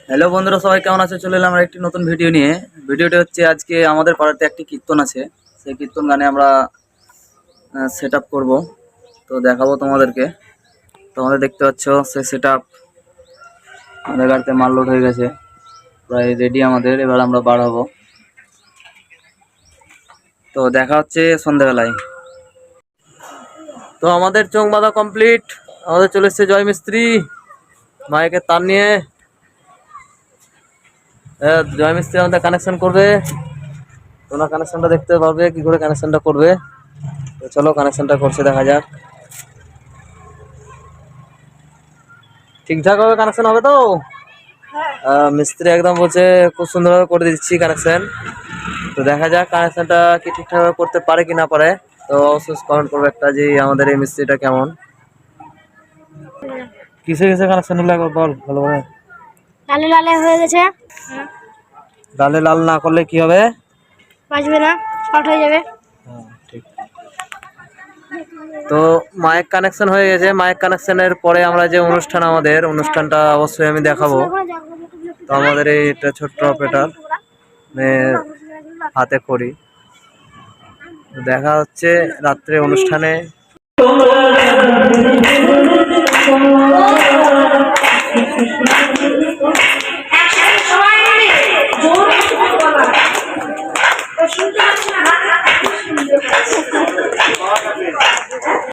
Hello বন্ধুরা, সবাই কেমন আছে? চলে এলাম আমরা একটি নতুন ভিডিও নিয়ে। ভিডিওটি হচ্ছে আজকে আমাদের পাড়াতে একটি কীর্তন আছে, সেই কীর্তন গানে আমরা সেট আপ করবো। তো দেখাবো তোমাদেরকে। তোমাদের দেখতে পাচ্ছ সেই সেট আপ। আমাদের গাড়িতে মাল লোড হয়ে গেছে, প্রায় রেডি আমাদের। এবার আমরা বার হবো। তো দেখা হচ্ছে সন্ধ্যাবেলায়। তো আমাদের চোখ বাঁধা কমপ্লিট। আমাদের চলে এসছে জয় মিস্ত্রি মাইকের তার নিয়ে। জয় মিস্ত্রি আমাদের কানেকশন করবে। তোমরা কানেকশনটা দেখতে পারবে কি করে কানেকশনটা করবে। তো চলো কানেকশনটা করছে, দেখা যাক ঠিকঠাক ভাবে কানেকশন হবে তো। মিস্ত্রি একদম বলছে খুব সুন্দরভাবে করে দিচ্ছি কানেকশন। তো দেখা যাক কানেকশনটা কি ঠিকঠাক ভাবে করতে পারে কি না পারে। তো অবশ্যই কমেন্ট করবে একটা যে আমাদের এই মিস্ত্রিটা কেমন। কিসে কিসে কানেকশন হলো একবার বল ভালো করে। লালে লালে হয়ে গেছে। লালে লাল না করলে কি হবে? বাজবে না, শর্ট হয়ে যাবে। ঠিক। তো মাইক কানেকশন হয়ে গেছে। মাইক কানেকশনের পরে আমরা যে অনুষ্ঠান, আমাদের অনুষ্ঠানটা অবশ্যই আমি দেখাবো। তো আমাদের এইটা ছোট্ট অপারেটর হাতে করি। দেখা হচ্ছে রাত্রে অনুষ্ঠানে।